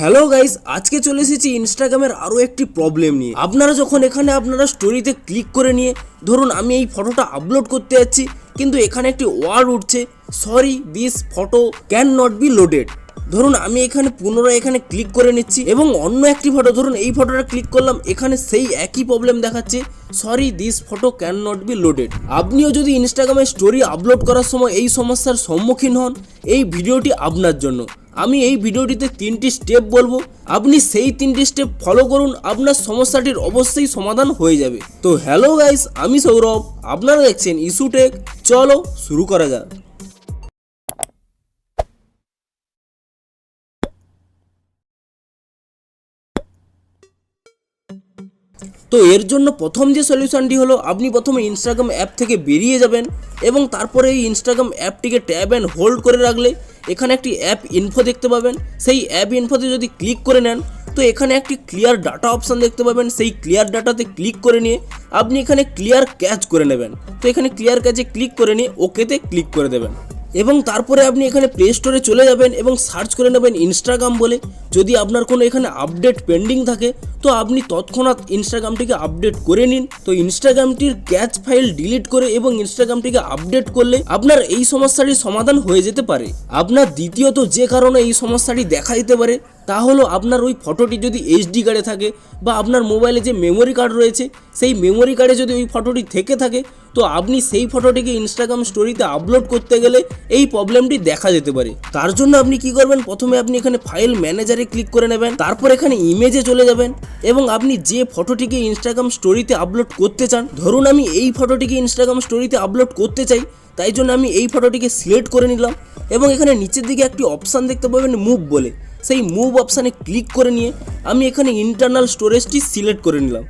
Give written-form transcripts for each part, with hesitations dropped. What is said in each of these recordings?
Hello guys, আজকে চলে এসেছি ইনস্টাগ্রামের আরও একটি প্রবলেম নিয়ে। আপনারা যখন এখানে আপনারা স্টোরিতে ক্লিক করে নিয়ে ধরুন আমি এই ফটোটা আপলোড করতে যাচ্ছি, কিন্তু এখানে একটি ওয়ার্ড উঠছে sorry this photo can not be loaded. ধরুন আমি এখানে পুনরায় এখানে ক্লিক করে নিচ্ছি এবং অন্য একটি ফটো, ধরুন এই ফটোটা ক্লিক করলাম, এখানে সেই একই প্রবলেম দেখাচ্ছে sorry this photo can not be loaded. আপনিও যদি ইনস্টাগ্রামে স্টোরি আপলোড করার সময় এই সমস্যার সম্মুখীন হন, এই ভিডিওটি আপনার জন্য। আমি এই ভিডিওটিতে 3টি স্টেপ বলবো, আপনি সেই 3টি স্টেপ ফলো করুন, আপনার সমস্যাটির অবশ্যই সমাধান হয়ে যাবে। তো হ্যালো গাইস, আমি সৌরভ, আপনারা দেখছেন ইস্যু টেক। চলো শুরু করা যাক। তো এর জন্য প্রথম যে সলিউশনটি হলো, আপনি প্রথমে ইনস্টাগ্রাম অ্যাপ থেকে বেরিয়ে যাবেন এবং তারপরে এই ইনস্টাগ্রাম অ্যাপটিকে ট্যাব অ্যান্ড হোল্ড করে রাখলে এখানে একটি অ্যাপ ইনফো দেখতে পাবেন। সেই অ্যাপ ইনফোতে যদি ক্লিক করে নেন তো এখানে একটি ক্লিয়ার ডাটা অপশান দেখতে পাবেন। সেই ক্লিয়ার ডাটাতে ক্লিক করে নিয়ে আপনি এখানে ক্লিয়ার ক্যাচ করে নেবেন। তো এখানে ক্লিয়ার ক্যাচে ক্লিক করে নিয়ে ওকেতে ক্লিক করে দেবেন এবং তারপরে আপনি এখানে প্লে স্টোরে চলে যাবেন এবং সার্চ করে নেবেন ইনস্টাগ্রাম বলে। যদি আপনার কোনো এখানে আপডেট পেন্ডিং থাকে তো আপনি তৎক্ষণাৎ ইনস্টাগ্রামটিকে আপডেট করে নিন। তো ইনস্টাগ্রামটির ক্যাচ ফাইল ডিলিট করে এবং ইনস্টাগ্রামটিকে আপডেট করলে আপনার এই সমস্যাটির সমাধান হয়ে যেতে পারে। আপনার দ্বিতীয়ত যে কারণে এই সমস্যাটি দেখা দিতে পারে তা হলো আপনার ওই ফটোটি যদি এইচডি কার্ডে থাকে বা আপনার মোবাইলে যে মেমোরি কার্ড রয়েছে সেই মেমোরি কার্ডে যদি ওই ফটোটি থেকে থাকে তো আপনি সেই ফটোটিকে ইনস্টাগ্রাম স্টোরিতে আপলোড করতে গেলে এই প্রবলেমটি দেখা যেতে পারে। তার জন্য আপনি কি করবেন, প্রথমে আপনি এখানে ফাইল ম্যানেজারে ক্লিক করে নেবেন, তারপর এখানে ইমেজে চলে যাবেন এবং আপনি যে ফটোটিকে ইনস্টাগ্রাম স্টোরিতে আপলোড করতে চান, ধরুন আমি এই ফটোটিকে ইনস্টাগ্রাম স্টোরিতে আপলোড করতে চাই, তাই জন্য আমি এই ফটোটিকে সিলেক্ট করে নিলাম এবং এখানে নিচের দিকে একটি অপশান দেখতে পাবেন মুভ বলে। সেই মুভ অপশানে ক্লিক করে নিয়ে আমি এখানে ইন্টারনাল স্টোরেজটি সিলেক্ট করে নিলাম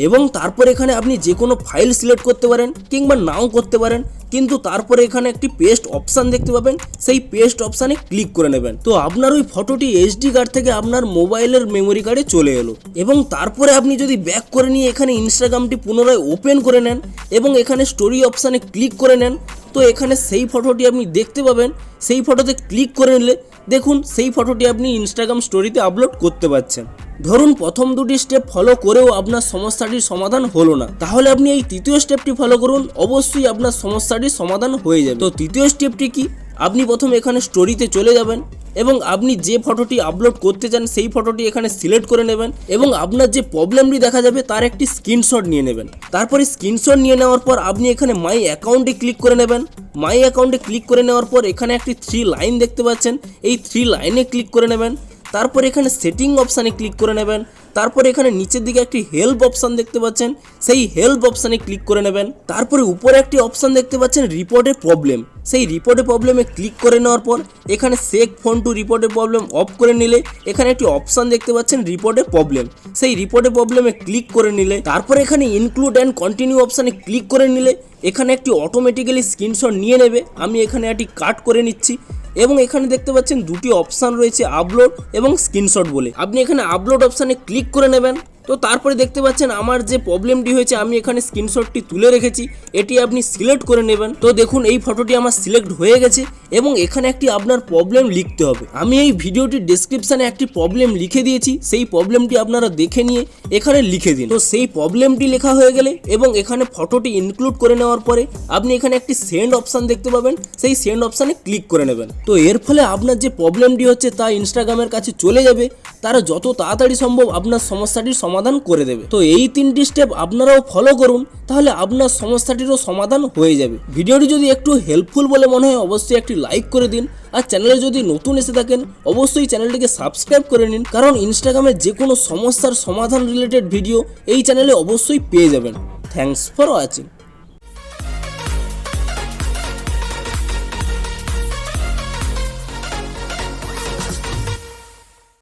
এবং তারপর এখানে আপনি যে কোনো ফাইল সিলেক্ট করতে পারেন কিংবা নাও করতে পারেন, কিন্তু তারপরে এখানে একটি পেস্ট অপশান দেখতে পাবেন, সেই পেস্ট অপশানে ক্লিক করে নেবেন। তো আপনার ওই ফটোটি এইচডি কার্ড থেকে আপনার মোবাইলের মেমোরি কার্ডে চলে এলো এবং তারপরে আপনি যদি ব্যাক করে নিয়ে এখানে ইনস্টাগ্রামটি পুনরায় ওপেন করে নেন এবং এখানে স্টোরি অপশানে ক্লিক করে নেন, তো এখানে সেই ফটোটি আপনি দেখতে পাবেন। সেই ফটোতে ক্লিক করে নিলে দেখুন সেই ফটোটি আপনি ইনস্টাগ্রাম স্টোরিতে আপলোড করতে পারছেন। ধরুন প্রথম দুটি স্টেপ ফলো করেও আপনার সমস্যাটির সমাধান হলো না, তাহলে আপনি এই তৃতীয় স্টেপটি ফলো করুন, অবশ্যই আপনার সমস্যাটির সমাধান হয়ে যাবে। তো তৃতীয় স্টেপটি কি, আপনি প্রথমে এখানে স্টোরিতে চলে যাবেন এবং আপনি যে ফটোটি আপলোড করতে চান সেই ফটোটি এখানে সিলেক্ট করে নেবেন এবং আপনার যে প্রবলেমটি দেখা যাবে তার একটি স্ক্রিনশট নিয়ে নেবেন। তারপরে স্ক্রিনশট নিয়ে নেওয়ার পর আপনি এখানে মাই অ্যাকাউন্টে ক্লিক করে নেবেন। মাই অ্যাকাউন্টে ক্লিক করে নেওয়ার পর এখানে একটি 3 লাইন দেখতে পাচ্ছেন, এই 3 লাইনে ক্লিক করে নেবেন। তারপর এখানে সেটিং অপশানে ক্লিক করে নেবেন। তারপরে এখানে নিচের দিকে একটি হেল্প অপশান দেখতে পাচ্ছেন, সেই হেল্প অপশানে ক্লিক করে নেবেন। তারপরে উপরে একটি অপশান দেখতে পাচ্ছেন রিপোর্টে প্রবলেম, সেই রিপোর্টে প্রবলেমে ক্লিক করে নেওয়ার পর এখানে সেক ফোন টু রিপোর্টে প্রবলেম অফ করে নিলে এখানে একটি অপশান দেখতে পাচ্ছেন রিপোর্টে প্রবলেম, সেই রিপোর্টে প্রবলেমে ক্লিক করে নিলে তারপরে এখানে ইনক্লুড অ্যান্ড কন্টিনিউ অপশানে ক্লিক করে নিলে এখানে একটি অটোমেটিক্যালি স্ক্রিনশট নিয়ে নেবে। আমি এখানে একটি কাট করে নিচ্ছি এবং এখানে দেখতে পাচ্ছেন দুটি অপশান রয়েছে আপলোড এবং স্ক্রিনশট বলে। আপনি এখানে আপলোড অপশানে ক্লিক করে নেবেন। তো তারপরে দেখতে পাচ্ছেন আমার যে প্রবলেমটি হয়েছে আমি এখানে স্ক্রিনশটটি তুলে রেখেছি, এটি আপনি সিলেক্ট করে নেবেন। তো দেখুন এই ফটোটি আমার সিলেক্ট হয়ে গেছে এবং এখানে একটি আপনার প্রবলেম লিখতে হবে। আমি এই ভিডিওটির ডেসক্রিপশানে একটি প্রবলেম লিখে দিয়েছি, সেই প্রবলেমটি আপনারা দেখে নিয়ে এখানে লিখে দিন। তো সেই প্রবলেমটি লেখা হয়ে গেলে এবং এখানে ফটোটি ইনক্লুড করে নেওয়ার পরে আপনি এখানে একটি সেন্ড অপশান দেখতে পাবেন, সেই সেন্ড অপশানে ক্লিক করে নেবেন। তো এর ফলে আপনার যে প্রবলেমটি হচ্ছে তা ইনস্টাগ্রামের কাছে চলে যাবে, তারা যত তাড়াতাড়ি সম্ভব আপনার সমস্যাটির সমাধান করে দেবে। তো এই 3টি স্টেপ আপনারাও ফলো করুন, তাহলে আপনার সমস্যাটিরও সমাধান হয়ে যাবে। ভিডিওটি যদি একটু হেল্পফুল বলে মনে হয় অবশ্যই একটি লাইক করে দিন, আর চ্যানেলে যদি নতুন এসে থাকেন অবশ্যই চ্যানেলটিকে সাবস্ক্রাইব করে নিন, কারণ ইনস্টাগ্রামে যে কোনো সমস্যার সমাধান রিলেটেড ভিডিও এই চ্যানেলে অবশ্যই পেয়ে যাবেন। Thanks for watching.